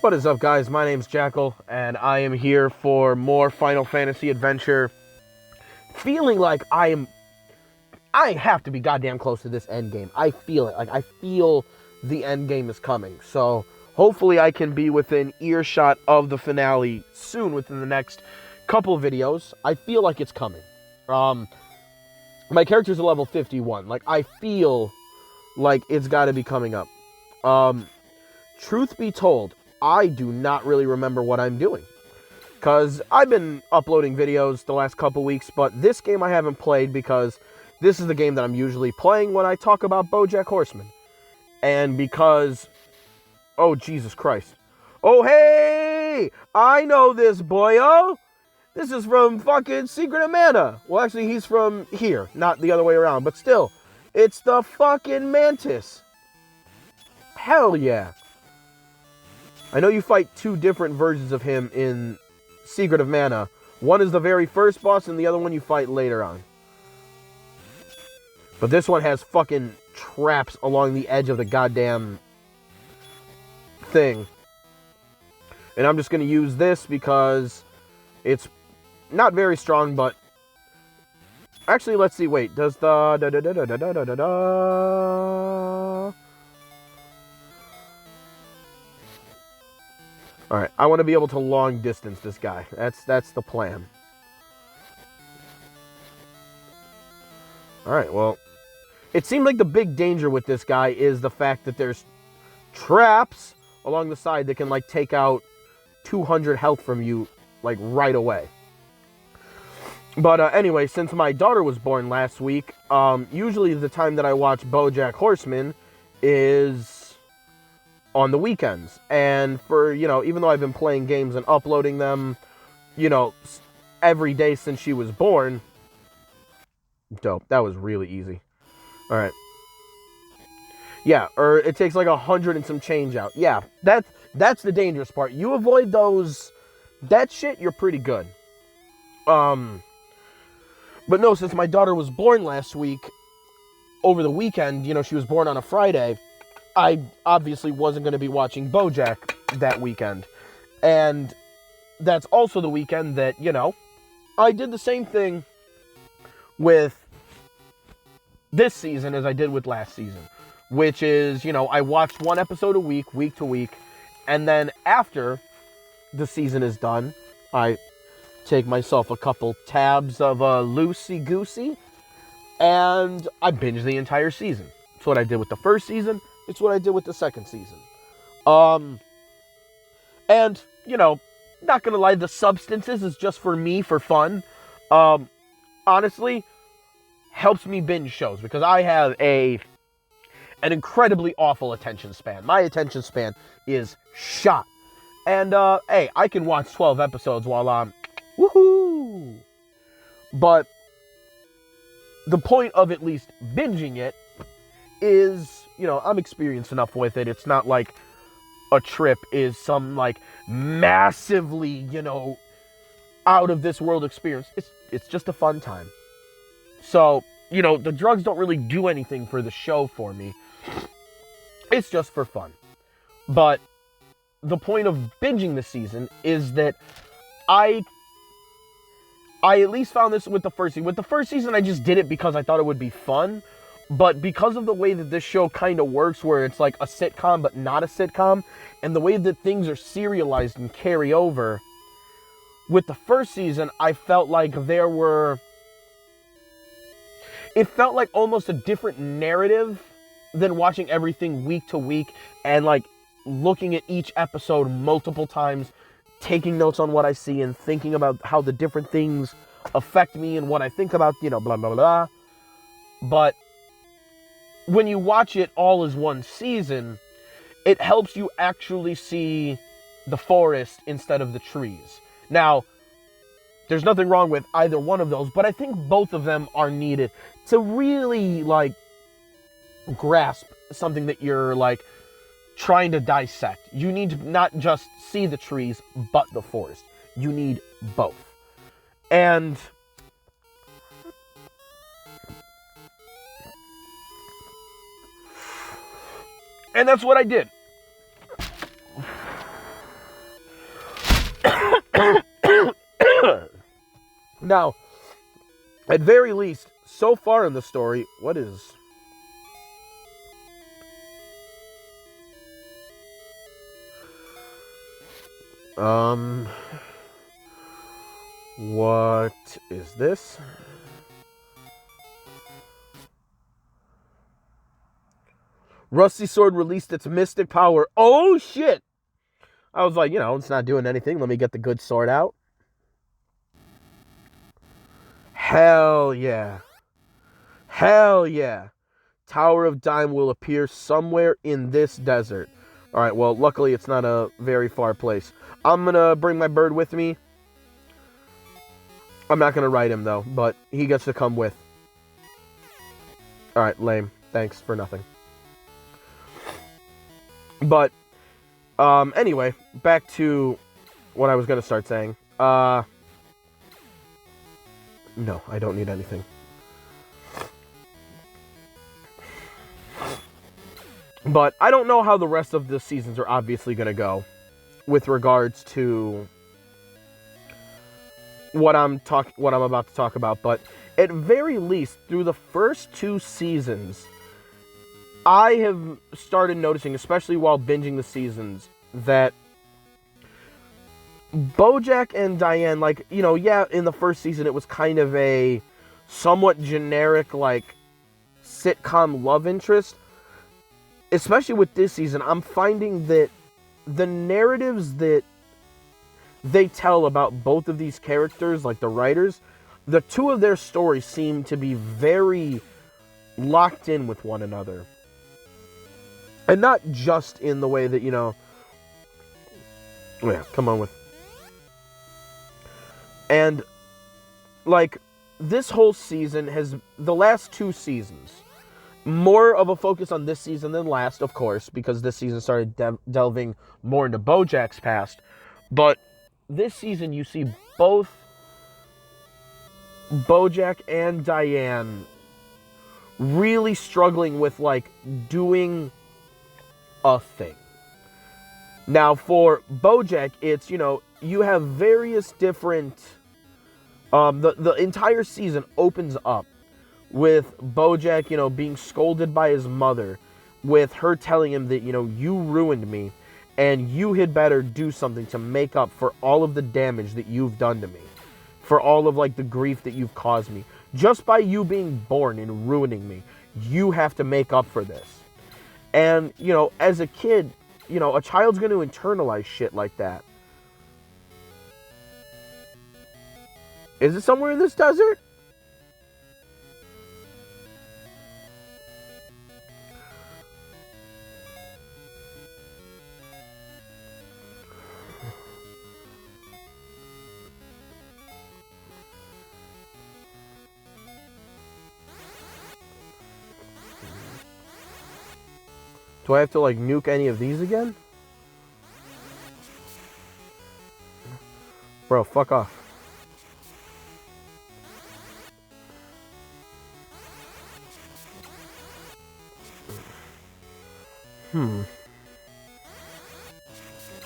What is up, guys? My name's Jackal, and I am here for more Final Fantasy adventure. Feeling like I have to be goddamn close to this endgame. I feel it. Like, I feel the endgame is coming. So, hopefully I can be within earshot of the finale soon, within the next couple videos. I feel like it's coming. My character's a level 51. Like, I feel like it's got to be coming up. Truth be told, I do not really remember what I'm doing. Because I've been uploading videos the last couple weeks, but this game I haven't played because this is the game that I'm usually playing when I talk about Bojack Horseman. And because... Oh, Jesus Christ. Oh, hey! I know this, boyo! This is from fucking Secret of Mana. Well, actually, he's from here, not the other way around. But still, it's the fucking Mantis. Hell yeah. I know you fight two different versions of him in Secret of Mana. One is the very first boss, and the other one you fight later on. But this one has fucking traps along the edge of the goddamn thing. And I'm just going to use this because it's not very strong, but... Actually, let's see, wait. Does the... Alright, I want to be able to long distance this guy. That's the plan. Alright, well... It seemed like the big danger with this guy is the fact that there's traps along the side that can, like, take out 200 health from you, like, right away. But anyway, since my daughter was born last week, usually the time that I watch Bojack Horseman is on the weekends. And for, you know, even though I've been playing games and uploading them, you know, every day since she was born. Dope. That was really easy. Alright. Yeah, or it takes like 100 and some change out. Yeah, that's the dangerous part. You avoid those... That shit, you're pretty good. But no, since my daughter was born last week, over the weekend, you know, she was born on a Friday, I obviously wasn't going to be watching Bojack that weekend. And that's also the weekend that, you know, I did the same thing with this season as I did with last season. Which is, you know, I watched one episode a week, week to week. And then after the season is done, I take myself a couple tabs of loosey-goosey, and I binge the entire season. It's what I did with the first season. It's what I did with the second season. And, you know, not gonna lie, the substances is just for me, for fun. Honestly, helps me binge shows, because I have an incredibly awful attention span. My attention span is shot. And, hey, I can watch 12 episodes while I'm... Woohoo! But the point of at least binging it is, you know, I'm experienced enough with it. It's not like a trip is some, like, massively, you know, out-of-this-world experience. It's just a fun time. So, you know, the drugs don't really do anything for the show for me. It's just for fun. But the point of binging this season is that I at least found this with the first season. With the first season, I just did it because I thought it would be fun. But because of the way that this show kind of works, where it's like a sitcom but not a sitcom, and the way that things are serialized and carry over, with the first season, I felt like there were... It felt like almost a different narrative than watching everything week to week and, like, looking at each episode multiple times, taking notes on what I see and thinking about how the different things affect me and what I think about, you know, blah, blah, blah. But when you watch it all as one season, it helps you actually see the forest instead of the trees. Now, there's nothing wrong with either one of those, but I think both of them are needed to really, like, grasp something that you're, like, trying to dissect. You need to not just see the trees, but the forest. You need both. And that's what I did. Now, at very least, so far in the story, what is... What is this? Rusty Sword released its mystic power. Oh, shit! I was like, it's not doing anything. Let me get the good sword out. Hell yeah. Hell yeah. Tower of Dime will appear somewhere in this desert. Alright, well, luckily it's not a very far place. I'm going to bring my bird with me. I'm not going to ride him, though, but he gets to come with. Alright, lame. Thanks for nothing. But, anyway, back to what I was going to start saying. No, I don't need anything. But I don't know how the rest of the seasons are obviously going to go with regards to what I'm about to talk about. But at very least, through the first 2 seasons, I have started noticing, especially while binging the seasons, that Bojack and Diane, like, in the first season it was kind of a somewhat generic, like, sitcom love interest. Especially with this season, I'm finding that the narratives that they tell about both of these characters, like the writers, the 2 of their stories seem to be very locked in with one another. And not just in the way that, yeah, come on with. And, like, this whole season has, the last 2 seasons, more of a focus on this season than last, of course, because this season started delving more into Bojack's past. But this season, you see both Bojack and Diane really struggling with, like, doing a thing. Now, for Bojack, it's, you have various different... The entire season opens up with Bojack, being scolded by his mother, with her telling him that, you ruined me, and you had better do something to make up for all of the damage that you've done to me, for all of, like, the grief that you've caused me. Just by you being born and ruining me, you have to make up for this. And, as a kid, a child's going to internalize shit like that. Is it somewhere in this desert? Do I have to, like, nuke any of these again? Bro, fuck off.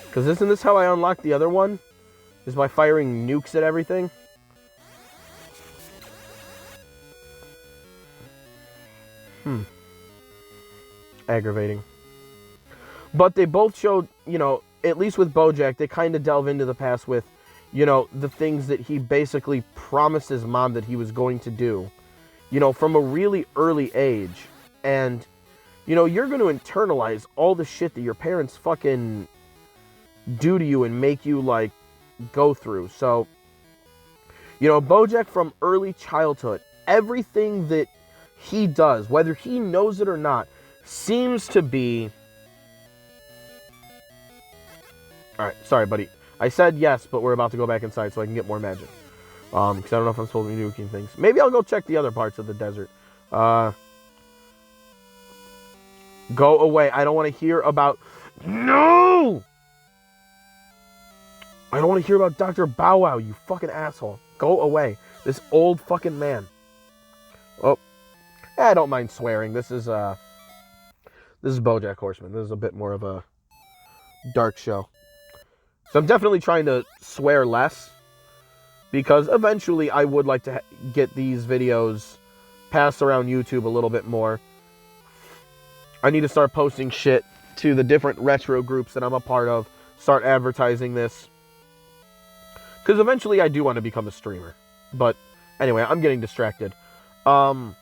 Because isn't this how I unlocked the other one? Is by firing nukes at everything? Aggravating. But they both showed, at least with Bojack, they kind of delve into the past with, the things that he basically promised his mom that he was going to do, from a really early age. And, you're going to internalize all the shit that your parents fucking do to you and make you, like, go through. So, Bojack from early childhood, everything that he does, whether he knows it or not, seems to be... Alright, sorry, buddy. I said yes, but we're about to go back inside so I can get more magic. Because I don't know if I'm supposed to be nuking things. Maybe I'll go check the other parts of the desert. Go away. I don't want to hear about... No! I don't want to hear about Dr. Bow Wow, you fucking asshole. Go away. This old fucking man. Oh. I don't mind swearing. This is Bojack Horseman. This is a bit more of a dark show. So I'm definitely trying to swear less. because eventually I would like to get these videos passed around YouTube a little bit more. I need to start posting shit to the different retro groups that I'm a part of, start advertising this, because eventually I do want to become a streamer. But anyway, I'm getting distracted. But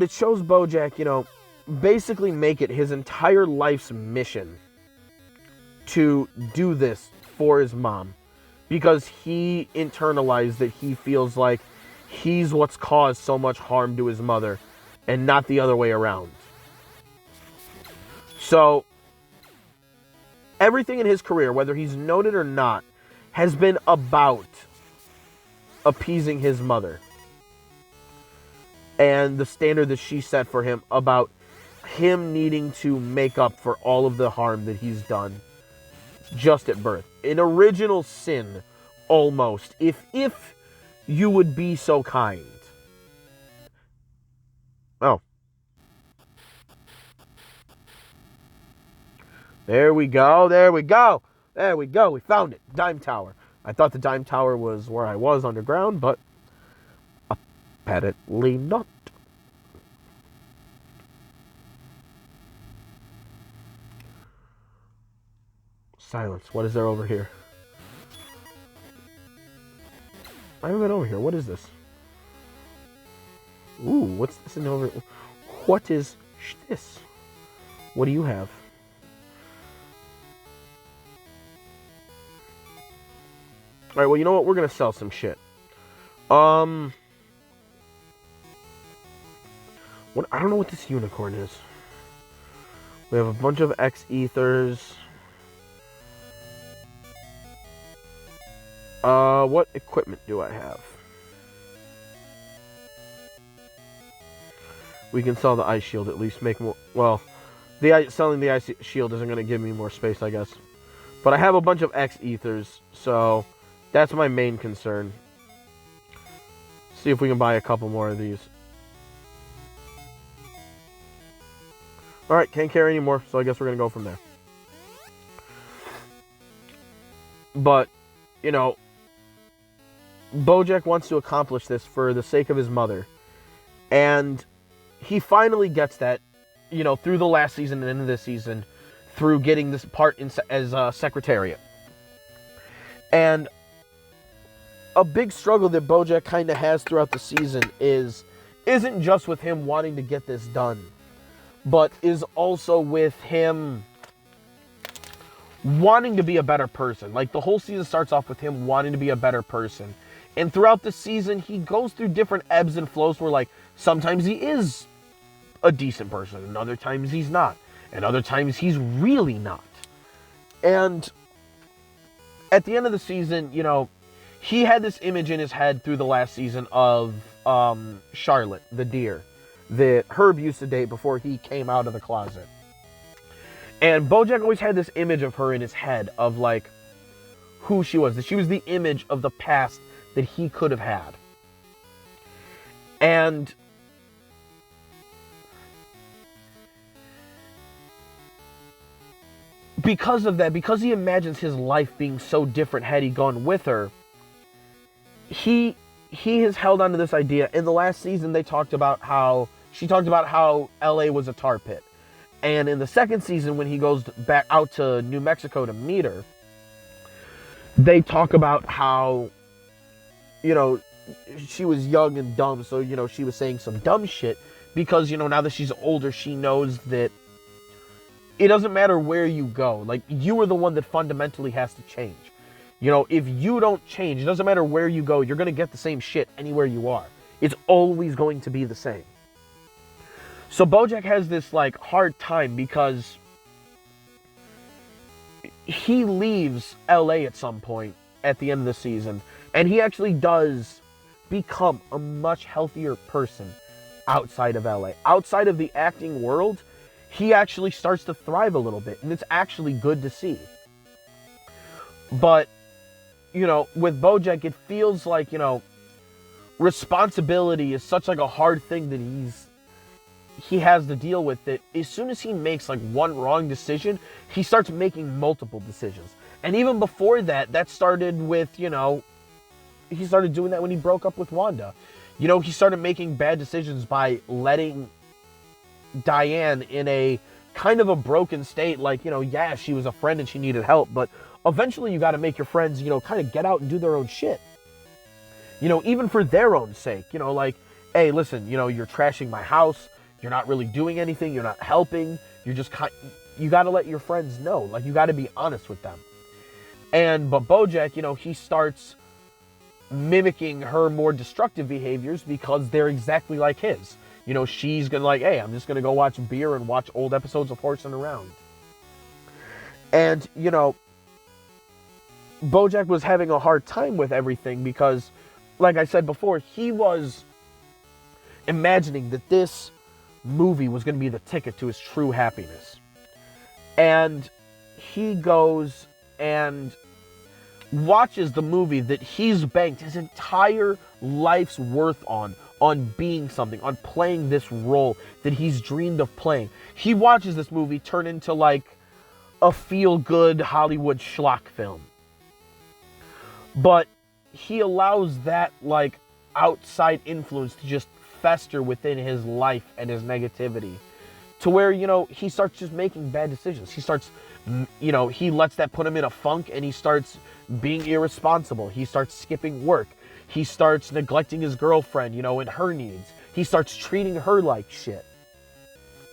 it shows Bojack, basically make it his entire life's mission to do this for his mom, because he internalized that he feels like he's what's caused so much harm to his mother and not the other way around. So everything in his career, whether he's known it or not, has been about appeasing his mother and the standard that she set for him, about him needing to make up for all of the harm that he's done just at birth. An original sin, almost, if you would be so kind. Oh. There we go, there we go, there we go, we found it, Dime Tower. I thought the Dime Tower was where I was underground, but apparently not. Silence, what is there over here? I haven't been over here, what is this? Ooh, what's this in over? What is this? What do you have? Alright, well, you know what? We're gonna sell some shit. What? I don't know what this unicorn is. We have a bunch of X ethers. What equipment do I have? We can sell the ice shield, at least make more. Well, selling the ice shield isn't going to give me more space, I guess. But I have a bunch of X ethers, so that's my main concern. See if we can buy a couple more of these. Alright, can't carry anymore, so I guess we're going to go from there. But, Bojack wants to accomplish this for the sake of his mother. And he finally gets that, through the last season and into this season, through getting this part as Secretariat. And a big struggle that Bojack kind of has throughout the season isn't just with him wanting to get this done, but is also with him wanting to be a better person. Like, the whole season starts off with him wanting to be a better person. And throughout the season, he goes through different ebbs and flows where, like, sometimes he is a decent person, and other times he's not. And other times he's really not. And at the end of the season, he had this image in his head through the last season of Charlotte, the deer, that Herb used to date before he came out of the closet. And Bojack always had this image of her in his head of, like, who she was. That she was the image of the past that he could have had. And because of that, because he imagines his life being so different had he gone with her, he has held on to this idea. In the last season, she talked about how LA was a tar pit. And in the second season, when he goes back out to New Mexico to meet her, they talk about how, she was young and dumb, so, she was saying some dumb shit, because, now that she's older, she knows that it doesn't matter where you go. Like, you are the one that fundamentally has to change. If you don't change, it doesn't matter where you go, you're going to get the same shit anywhere you are. It's always going to be the same. So Bojack has this, like, hard time because he leaves LA at some point at the end of the season, and he actually does become a much healthier person outside of LA. Outside of the acting world, he actually starts to thrive a little bit, and it's actually good to see. But, with Bojack, it feels like, responsibility is such, like, a hard thing that he has to deal with, that as soon as he makes, like, one wrong decision, he starts making multiple decisions. And even before that, that started with, he started doing that when he broke up with Wanda. You know, he started making bad decisions by letting Diane in a kind of a broken state. Like, you know, yeah, she was a friend and she needed help, but eventually you got to make your friends, you know, kind of get out and do their own shit. You know, even for their own sake, you know, like, hey, listen, you know, you're trashing my house. You're not really doing anything. You're not helping. You're just you got to let your friends know. Like, you got to be honest with them. But Bojack, you know, he starts mimicking her more destructive behaviors because they're exactly like his. You know, she's gonna like, hey, I'm just gonna go watch beer and watch old episodes of Horseman around. And, you know, Bojack was having a hard time with everything because, like I said before, he was imagining that this movie was going to be the ticket to his true happiness. And he goes and watches the movie that he's banked his entire life's worth on being something, on playing this role that he's dreamed of playing. He watches this movie turn into like a feel-good Hollywood schlock film. But he allows that like outside influence to just fester within his life and his negativity to where, you know, he starts just making bad decisions. He starts, you know, he lets that put him in a funk and he starts being irresponsible. He starts skipping work. He starts neglecting his girlfriend, you know, and her needs. He starts treating her like shit.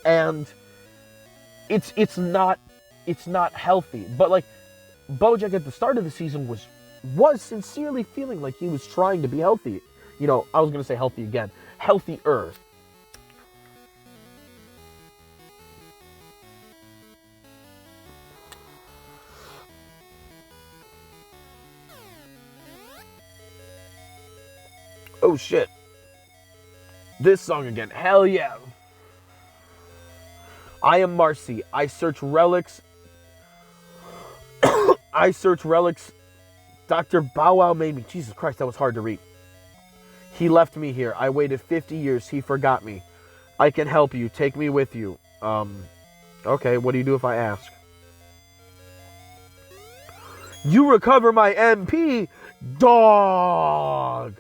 And it's not healthy. But like Bojack at the start of the season was sincerely feeling like he was trying to be healthy. You know, I was going to say healthy again. Healthier. Oh shit. This song again. Hell yeah. I am Marcy. I search relics. I search relics. Dr. Bow Wow made me. Jesus Christ, that was hard to read. He left me here. I waited 50 years. He forgot me. I can help you. Take me with you. Okay, what do you do if I ask? You recover my MP? Dog.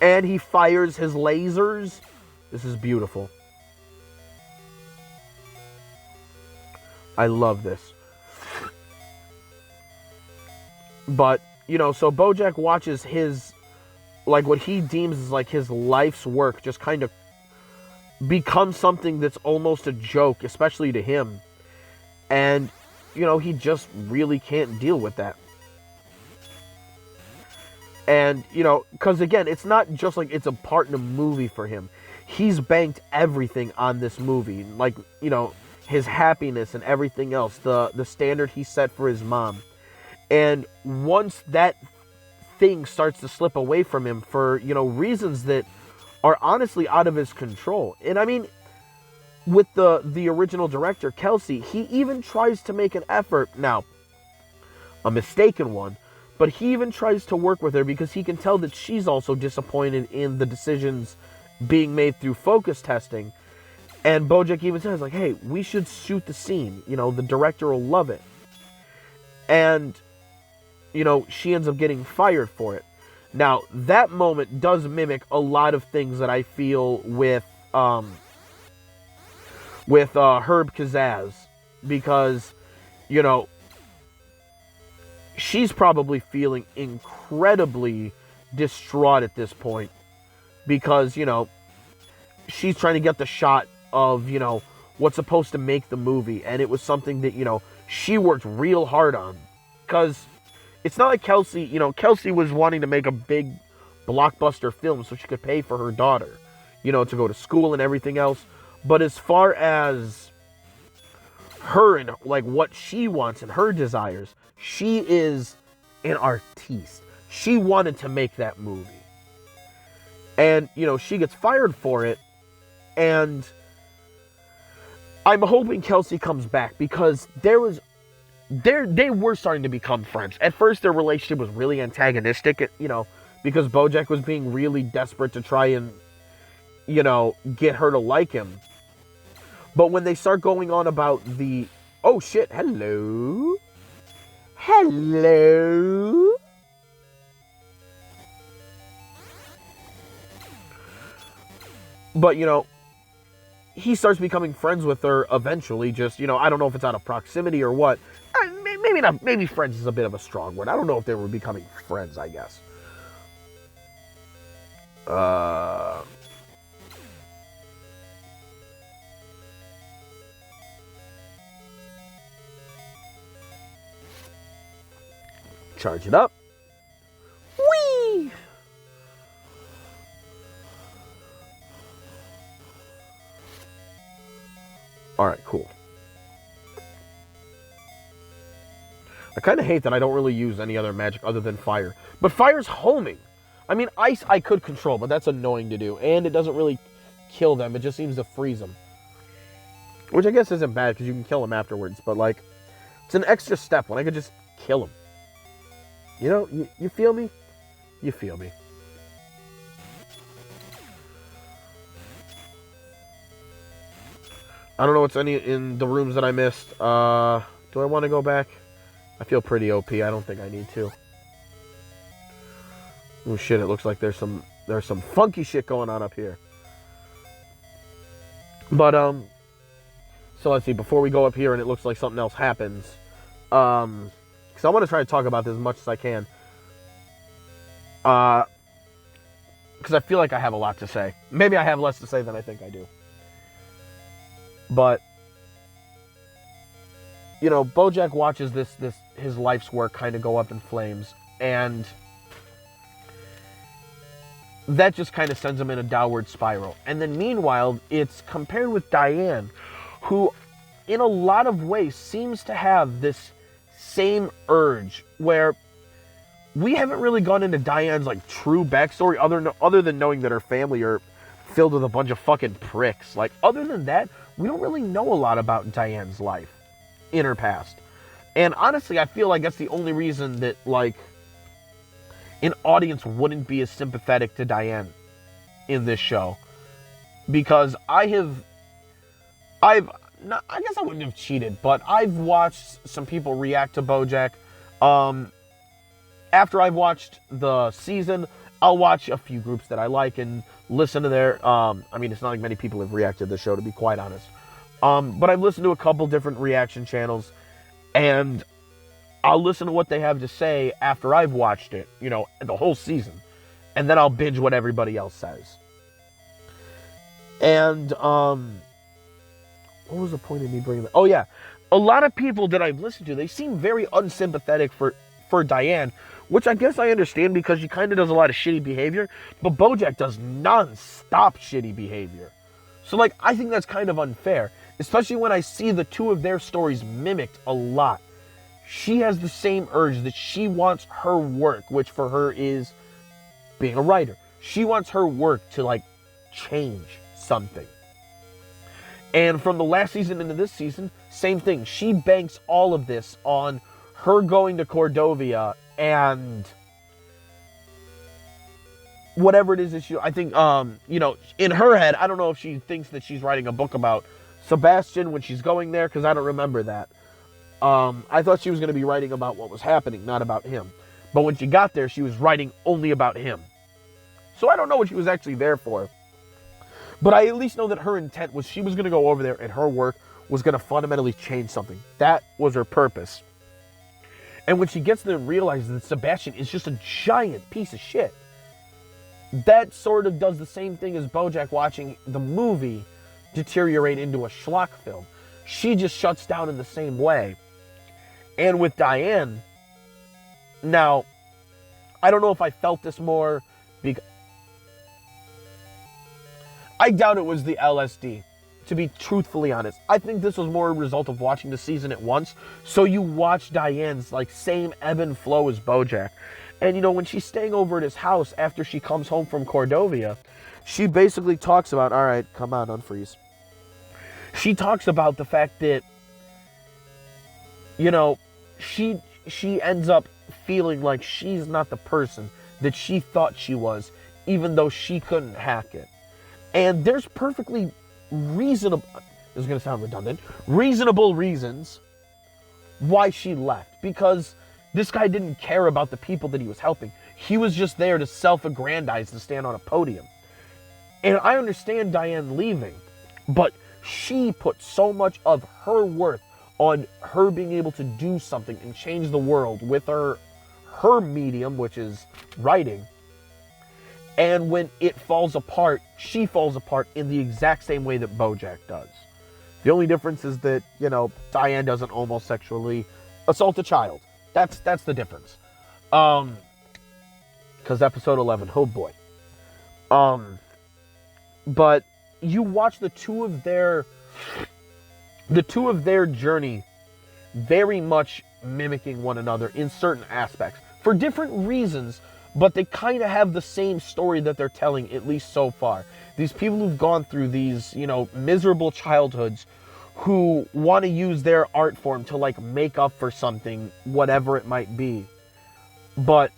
And he fires his lasers. This is beautiful. I love this. But, you know, so Bojack watches his, like, what he deems as, like, his life's work just kind of become something that's almost a joke, especially to him. And, you know, he just really can't deal with that. And, you know, because, again, it's not just like it's a part in a movie for him. He's banked everything on this movie. Like, you know, his happiness and everything else. The standard he set for his mom. And once that thing starts to slip away from him for, you know, reasons that are honestly out of his control. And, I mean, with the original director, Kelsey, he even tries to make an effort. Now, a mistaken one. But he even tries to work with her because he can tell that she's also disappointed in the decisions being made through focus testing. And Bojack even says, like, hey, we should shoot the scene. You know, the director will love it. And, you know, she ends up getting fired for it. Now, that moment does mimic a lot of things that I feel with Herb Kazaz. Because, you know, she's probably feeling incredibly distraught at this point because, you know, she's trying to get the shot of, you know, what's supposed to make the movie. And it was something that, you know, she worked real hard on. Because it's not like Kelsey, you know, Kelsey was wanting to make a big blockbuster film so she could pay for her daughter, you know, to go to school and everything else. But as far as her and, like, what she wants and her desires, she is an artiste. She wanted to make that movie. And, you know, she gets fired for it. And I'm hoping Kelsey comes back because they were starting to become friends. At first, their relationship was really antagonistic, you know, because Bojack was being really desperate to try and, you know, get her to like him. But when they start going on about the Oh, shit. Hello? Hello? But, you know, he starts becoming friends with her eventually. Just, you know, I don't know if it's out of proximity or what. Maybe not. Maybe friends is a bit of a strong word. I don't know if they were becoming friends, I guess. Charge it up. Whee! Alright, cool. I kind of hate that I don't really use any other magic other than fire. But fire's homing. I mean, ice I could control, but that's annoying to do. And it doesn't really kill them. It just seems to freeze them. Which I guess isn't bad, because you can kill them afterwards. But, like, it's an extra step when I could just kill them. You know, you feel me? You feel me. I don't know what's any in the rooms that I missed. Do I want to go back? I feel pretty OP. I don't think I need to. Oh shit! It looks like there's some funky shit going on up here. But so let's see. Before we go up here, and it looks like something else happens. Because I want to try to talk about this as much as I can. Because I feel like I have a lot to say. Maybe I have less to say than I think I do. But you know, Bojack watches this his life's work kind of go up in flames, and that just kind of sends him in a downward spiral. And then meanwhile, it's compared with Diane, who in a lot of ways seems to have this same urge, where we haven't really gone into Diane's like true backstory other than knowing that her family are filled with a bunch of fucking pricks. Like, other than that, we don't really know a lot about Diane's life in her past. And honestly, I feel like that's the only reason that, like, an audience wouldn't be as sympathetic to Diane in this show. Because I guess I wouldn't have cheated, but I've watched some people react to Bojack. After I've watched the season, I'll watch a few groups that I like and listen to their, I mean, it's not like many people have reacted to the show, to be quite honest. But I've listened to a couple different reaction channels, and I'll listen to what they have to say after I've watched it, you know, the whole season. And then I'll binge what everybody else says. And, what was the point of me bringing that? Oh, yeah. A lot of people that I've listened to, they seem very unsympathetic for Diane, which I guess I understand because she kind of does a lot of shitty behavior, but Bojack does non-stop shitty behavior. So, like, I think that's kind of unfair, especially when I see the two of their stories mimicked a lot. She has the same urge that she wants her work, which for her is being a writer. She wants her work to, like, change something. And from the last season into this season, same thing. She banks all of this on her going to Cordovia and whatever it is that I think, you know, in her head, I don't know if she thinks that she's writing a book about Sebastian when she's going there, because I don't remember that. I thought she was going to be writing about what was happening, not about him. But when she got there, she was writing only about him. So I don't know what she was actually there for. But I at least know that her intent was she was going to go over there and her work was going to fundamentally change something. That was her purpose. And when she gets there and realizes that Sebastian is just a giant piece of shit, that sort of does the same thing as Bojack watching the movie deteriorate into a schlock film. She just shuts down in the same way. And with Diane, now, I don't know if I felt this more because I doubt it was the LSD, to be truthfully honest. I think this was more a result of watching the season at once, so you watch Diane's like same ebb and flow as Bojack. And you know, when she's staying over at his house after she comes home from Cordovia, she basically talks about, all right, come on, unfreeze. She talks about the fact that, you know, she ends up feeling like she's not the person that she thought she was, even though she couldn't hack it. And there's perfectly reasonable, this is going to sound redundant, reasonable reasons why she left. Because this guy didn't care about the people that he was helping. He was just there to self-aggrandize, to stand on a podium. And I understand Diane leaving, but she put so much of her worth on her being able to do something and change the world with her medium, which is writing. And when it falls apart, she falls apart in the exact same way that Bojack does. The only difference is that, you know, Diane doesn't homosexually assault a child. That's the difference. Because episode 11, oh boy. But you watch the two of their journey very much mimicking one another in certain aspects for different reasons, but they kind of have the same story that they're telling, at least so far. These people who've gone through these, you know, miserable childhoods, who want to use their art form to, like, make up for something, whatever it might be. But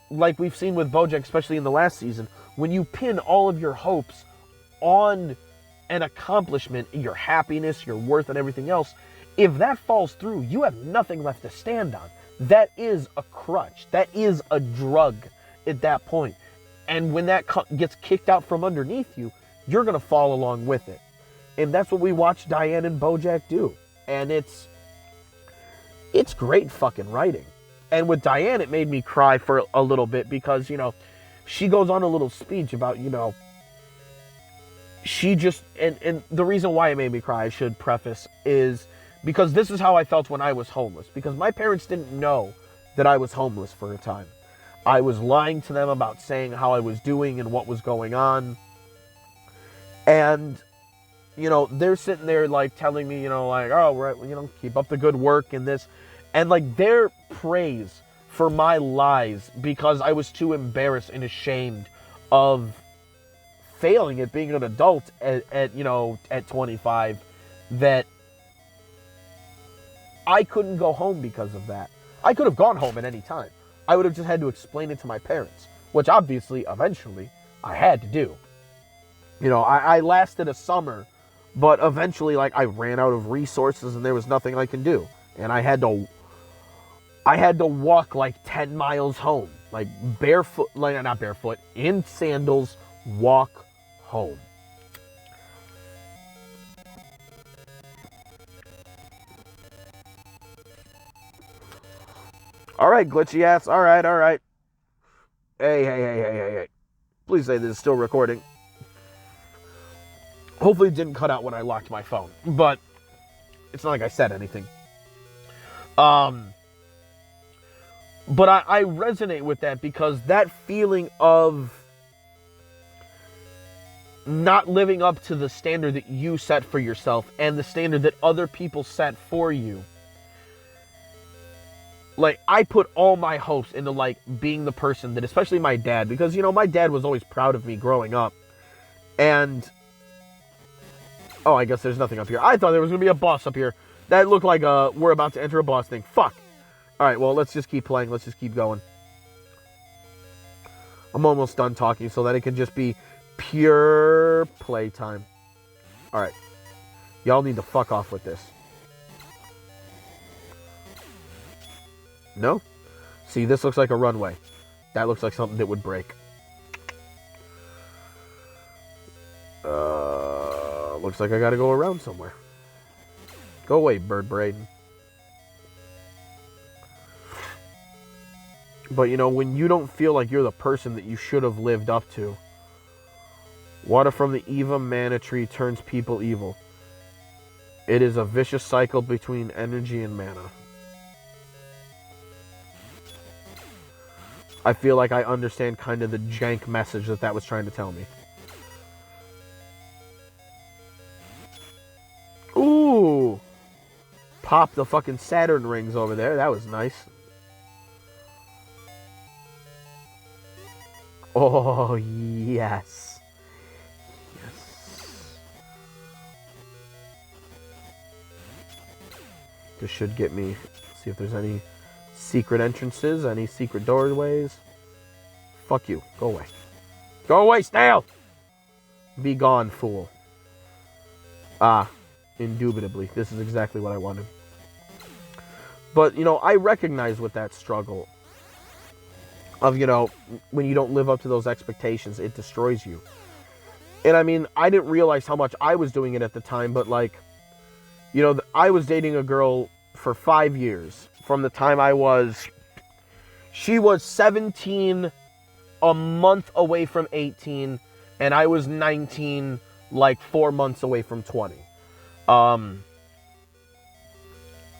like we've seen with Bojack, especially in the last season, when you pin all of your hopes on an accomplishment, your happiness, your worth, and everything else, if that falls through, you have nothing left to stand on. That is a crutch. That is a drug at that point. And when that gets kicked out from underneath you, you're going to fall along with it. And that's what we watch Diane and Bojack do. And it's great fucking writing. And with Diane, it made me cry for a little bit because, you know, she goes on a little speech about, you know, she just, and the reason why it made me cry, I should preface, is because this is how I felt when I was homeless. Because my parents didn't know that I was homeless for a time. I was lying to them about saying how I was doing and what was going on. And, you know, they're sitting there, like, telling me, you know, like, oh, right, you know, keep up the good work and this. And, like, their praise for my lies, because I was too embarrassed and ashamed of failing at being an adult at you know, at 25, that I couldn't go home because of that. I could have gone home at any time. I would have just had to explain it to my parents, which obviously, eventually, I had to do. You know, I lasted a summer, but eventually, like, I ran out of resources and there was nothing I can do. And I had to walk like 10 miles home, like barefoot, like not barefoot, in sandals, walk home. All right, glitchy ass. All right. Hey. Please say this is still recording. Hopefully it didn't cut out when I locked my phone, but it's not like I said anything. But I resonate with that because that feeling of not living up to the standard that you set for yourself and the standard that other people set for you. Like, I put all my hopes into, like, being the person that, especially my dad, because, you know, my dad was always proud of me growing up. And, oh, I guess there's nothing up here. I thought there was going to be a boss up here. That looked like we're about to enter a boss thing. Fuck. All right, well, let's just keep playing. Let's just keep going. I'm almost done talking so that it can just be pure playtime. All right. Y'all need to fuck off with this. No? See, this looks like a runway. That looks like something that would break. Looks like I gotta go around somewhere. Go away, bird brain. But, you know, when you don't feel like you're the person that you should have lived up to, water from the Eva mana tree turns people evil. It is a vicious cycle between energy and mana. I feel like I understand kind of the jank message that was trying to tell me. Ooh! Pop the fucking Saturn rings over there. That was nice. Oh, yes. Yes. This should get me. See if there's any secret entrances, any secret doorways. Fuck you. Go away. Go away, snail! Be gone, fool. Ah, indubitably. This is exactly what I wanted. But, I recognize with that struggle of, when you don't live up to those expectations, it destroys you. And I mean, I didn't realize how much I was doing it at the time, but like, I was dating a girl for 5 years from the time she was 17, a month away from 18, and I was 19, like 4 months away from 20.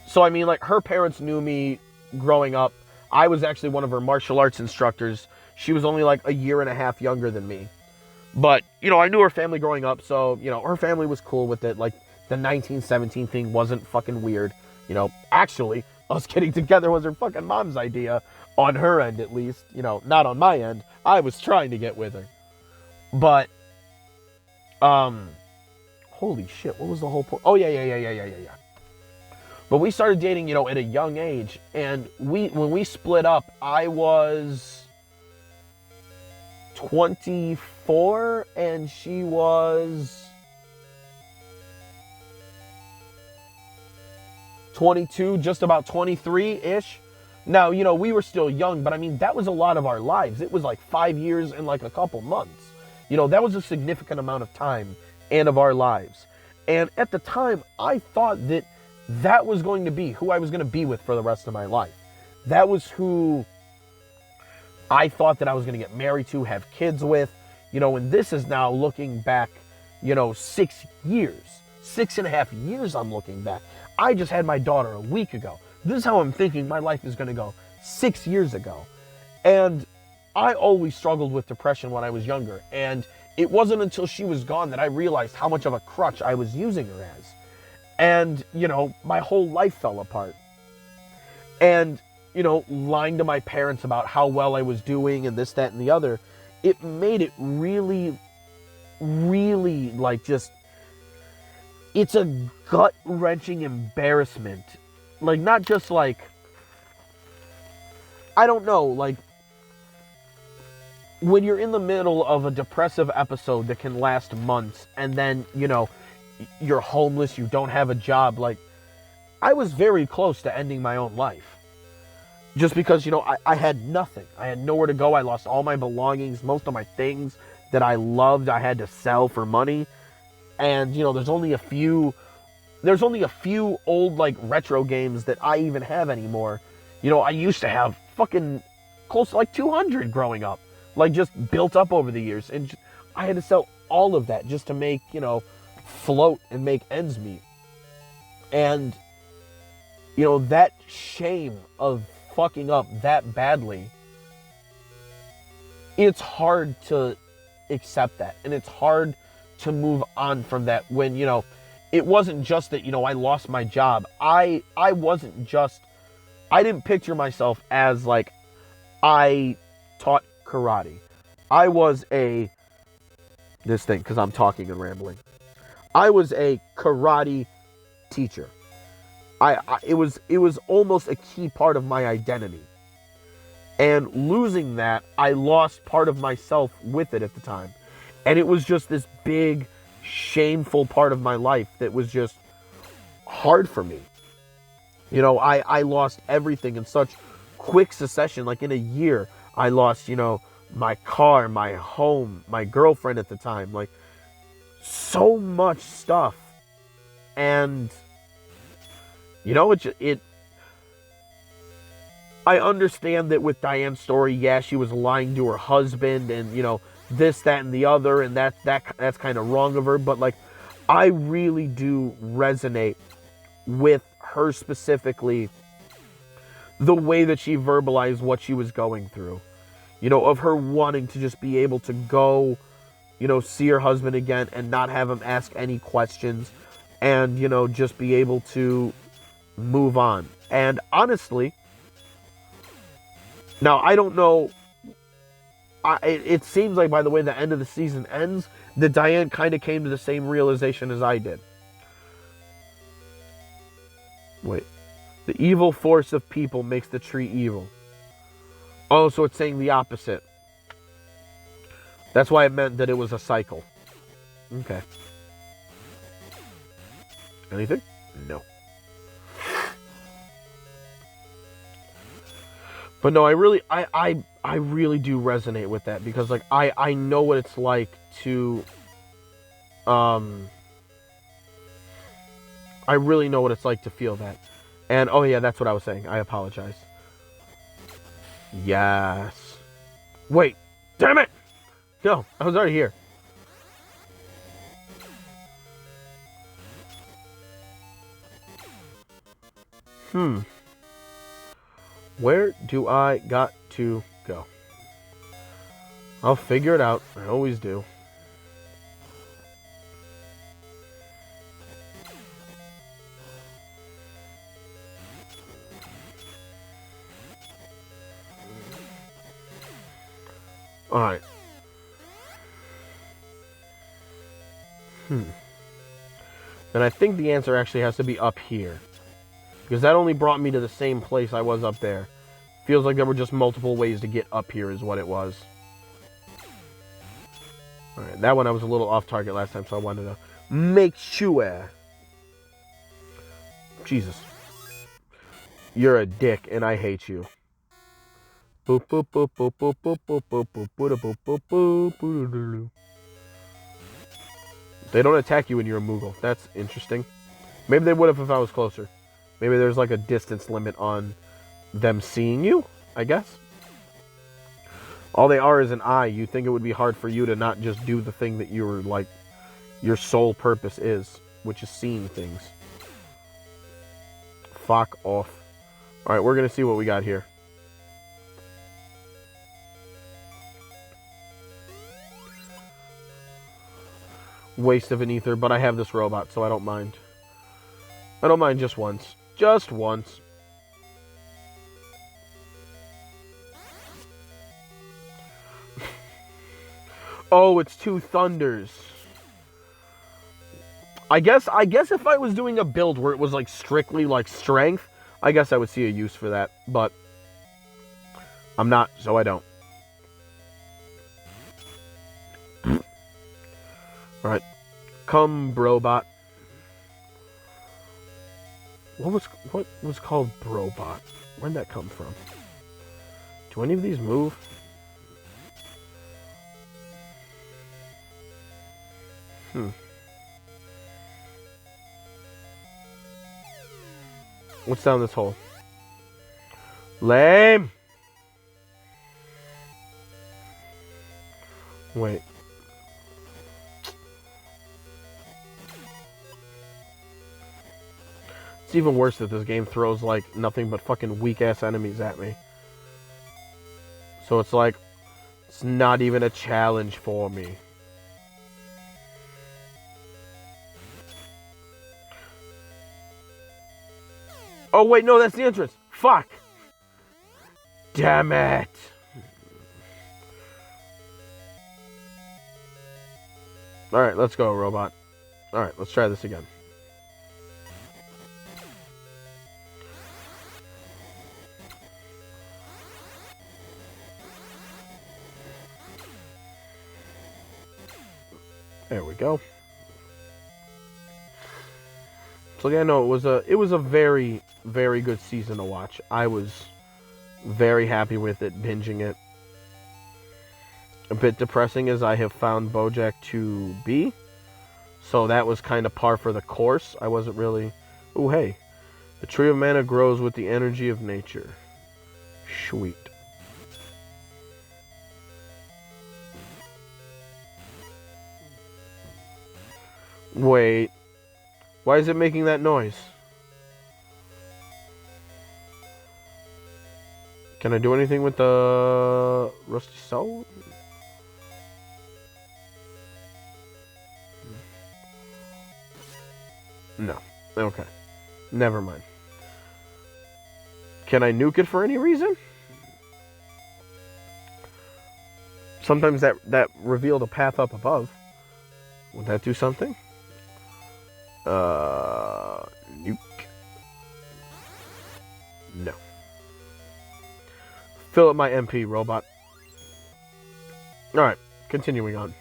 So I mean, like, her parents knew me growing up. I was actually one of her martial arts instructors. She was only like a year and a half younger than me. But, I knew her family growing up, so, her family was cool with it. Like, the 1917 thing wasn't fucking weird. Actually, us getting together was her fucking mom's idea, on her end at least. Not on my end. I was trying to get with her. But, holy shit, what was the whole point? Oh, yeah. But we started dating, at a young age, and when we split up, I was 24 and she was 22, just about 23-ish. Now, we were still young, but I mean, that was a lot of our lives. It was like 5 years and like a couple months. That was a significant amount of time and of our lives. And at the time, I thought that was going to be who I was going to be with for the rest of my life. That was who I thought that I was going to get married to, have kids with, and this is now looking back, 6 years, 6.5 years I'm looking back. I just had my daughter a week ago. This is how I'm thinking my life is going to go 6 years ago. And I always struggled with depression when I was younger. And it wasn't until she was gone that I realized how much of a crutch I was using her as. And, my whole life fell apart. And, lying to my parents about how well I was doing and this, that, and the other, it made it really, really, like, just, it's a gut-wrenching embarrassment. Like, not just, like, I don't know, like, when you're in the middle of a depressive episode that can last months, and then, you're homeless, you don't have a job, like, I was very close to ending my own life. Just because, I had nothing. I had nowhere to go. I lost all my belongings. Most of my things that I loved, I had to sell for money. And, there's only a few old, like, retro games that I even have anymore. I used to have fucking close to, like, 200 growing up. Like, just built up over the years. And I had to sell all of that just to make, float and make ends meet. And, that shame of fucking up that badly, it's hard to accept that. And it's hard to move on from that when, it wasn't just that, I lost my job. I didn't picture myself as, like, I taught karate. I was because I'm talking and rambling. I was a karate teacher. It was almost a key part of my identity. And losing that, I lost part of myself with it at the time. And it was just this big, shameful part of my life that was just hard for me. I lost everything in such quick succession. Like, in a year, I lost, my car, my home, my girlfriend at the time. Like, so much stuff. And, I understand that with Diane's story, yeah, she was lying to her husband and, this, that, and the other, and that's kind of wrong of her, but, like, I really do resonate with her specifically, the way that she verbalized what she was going through, of her wanting to just be able to go, see her husband again and not have him ask any questions and, just be able to move on. And honestly, now, I don't know, it seems like by the way the end of the season ends, that Diane kind of came to the same realization as I did. Wait. The evil force of people makes the tree evil. Oh, so it's saying the opposite. That's why it meant that it was a cycle. Okay. Anything? No. But no, I really do resonate with that because like I know what it's like to um I really know what it's like to feel that. And oh yeah, that's what I was saying. I apologize. Yes. Wait. Damn it. No, I was already here. Where do I got to go? I'll figure it out. I always do. Alright. Then I think the answer actually has to be up here. Because that only brought me to the same place I was up there. Feels like there were just multiple ways to get up here is what it was. Alright, that one I was a little off target last time, so I wanted to make sure. Jesus. You're a dick, and I hate you. Boop, boop, boop, boop, boop, boop, boop, boop, boop, boop, boop, boop, boop, boop. They don't attack you when you're a Moogle. That's interesting. Maybe they would have if I was closer. Maybe there's like a distance limit on them seeing you, I guess. All they are is an eye. You think it would be hard for you to not just do the thing that you were like, your sole purpose is, which is seeing things. Fuck off. Alright, we're going to see what we got here. Waste of an ether, but I have this robot, so I don't mind. I don't mind just once. Just once. Oh, it's two thunders. I guess if I was doing a build where it was like strictly like strength, I guess I would see a use for that, but I'm not, so I don't. Alright. Come, Brobot. What was called Brobot? Where'd that come from? Do any of these move? What's down this hole? Lame! Wait. It's even worse that this game throws, like, nothing but fucking weak-ass enemies at me. So it's like, it's not even a challenge for me. Oh, wait, no, that's the entrance. Fuck! Damn it! Alright, let's go, robot. Alright, let's try this again. There we go. So yeah, no, it was a very, very good season to watch. I was very happy with it, binging it. A bit depressing as I have found Bojack to be. So that was kind of par for the course. I wasn't really... Ooh, hey. The tree of mana grows with the energy of nature. Sweet. Wait. Why is it making that noise? Can I do anything with the rusty soul? No. Okay. Never mind. Can I nuke it for any reason? Sometimes that revealed a path up above. Would that do something? Nuke. No. Fill up my MP, robot. Alright, continuing on.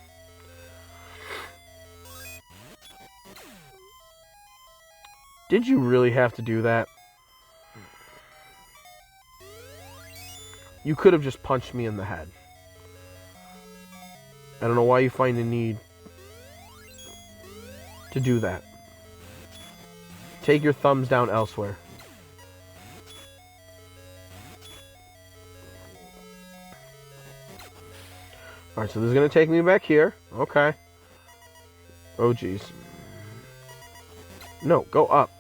Did you really have to do that? You could have just punched me in the head. I don't know why you find the need to do that. Take your thumbs down elsewhere. Alright, so this is going to take me back here. Okay. Oh, jeez. No, go up.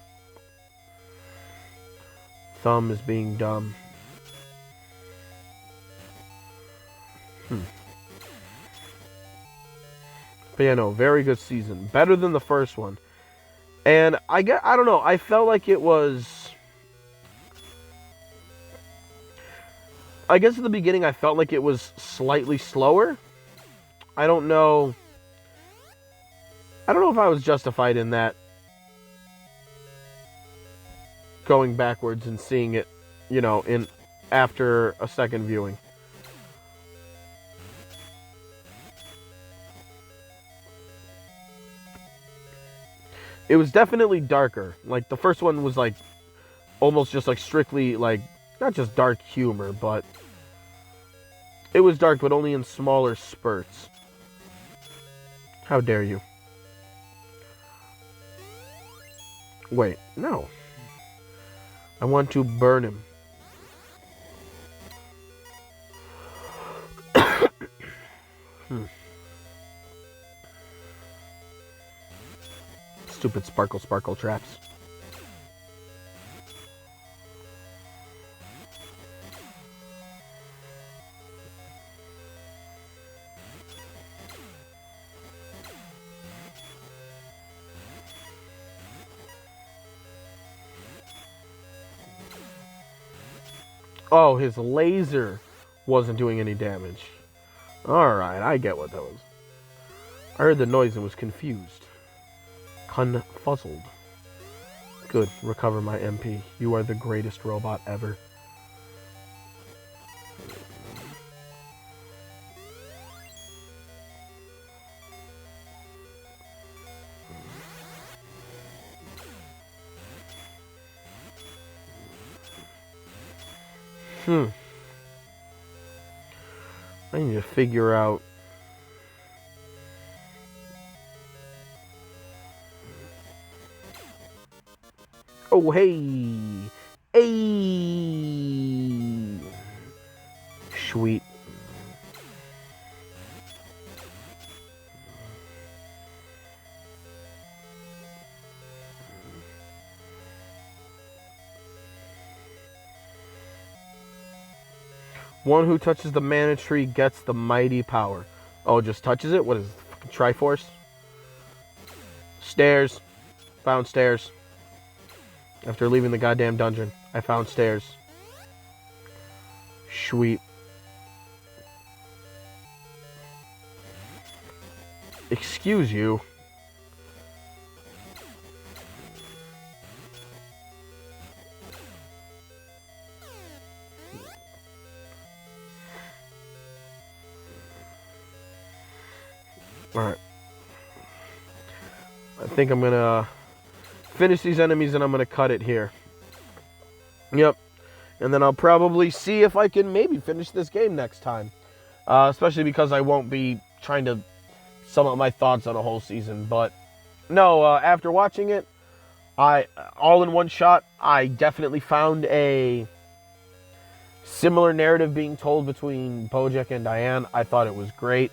Thumb is being dumb. But yeah, no, very good season. Better than the first one. And I don't know, I felt like it was... I guess at the beginning I felt like it was slightly slower. I don't know if I was justified in that. Going backwards and seeing it, in after a second viewing. It was definitely darker. Like, the first one was, like, almost just, like, strictly, like, not just dark humor, but it was dark, but only in smaller spurts. How dare you? Wait, no. I want to burn him. Stupid sparkle traps. Oh, his laser wasn't doing any damage. Alright, I get what that was. I heard the noise and was confused. Confuzzled. Good, recover my MP. You are the greatest robot ever. I need to figure out... Oh, hey! Hey! Sweet. One who touches the mana tree gets the mighty power. Oh, just touches it? What is it? Fucking Triforce? Stairs. Found stairs. After leaving the goddamn dungeon, I found stairs. Sweet. Excuse you. Alright. I think I'm gonna finish these enemies and I'm gonna cut it here. Yep. And then I'll probably see if I can maybe finish this game next time. Especially because I won't be trying to sum up my thoughts on a whole season. But no, after watching it, all in one shot, I definitely found a similar narrative being told between Bojack and Diane. I thought it was great.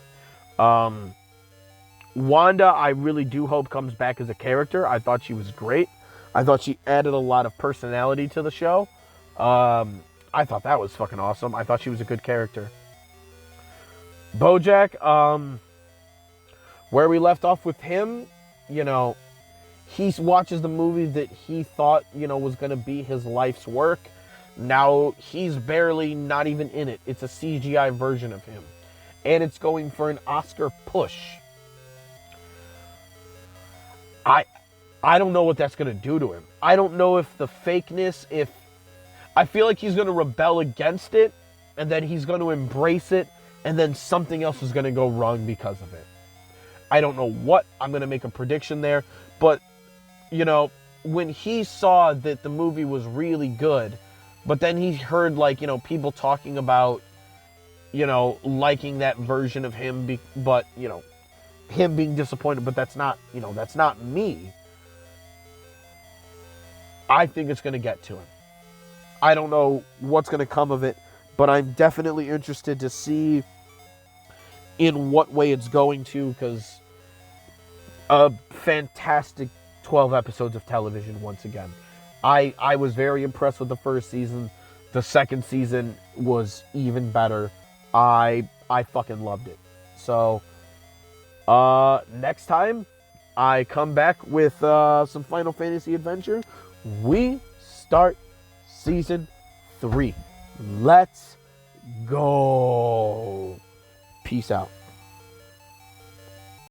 Wanda, I really do hope comes back as a character. I thought she was great. I thought she added a lot of personality to the show. I thought that was fucking awesome. I thought she was a good character. Bojack, where we left off with him, he watches the movie that he thought, was going to be his life's work. Now, he's barely not even in it. It's a CGI version of him. And it's going for an Oscar push. I don't know what that's going to do to him. I don't know if the fakeness, I feel like he's going to rebel against it, and then he's going to embrace it, and then something else is going to go wrong because of it. I don't know what. I'm going to make a prediction there. But, when he saw that the movie was really good, But then he heard, like, people talking about, liking that version of him, but, him being disappointed, but that's not me. I think it's going to get to him. I don't know what's going to come of it, but I'm definitely interested to see in what way it's going to, because a fantastic 12 episodes of television once again. I was very impressed with the first season. The second season was even better. I fucking loved it. So, next time I come back with some Final Fantasy Adventure, we start Season 3. Let's go. Peace out.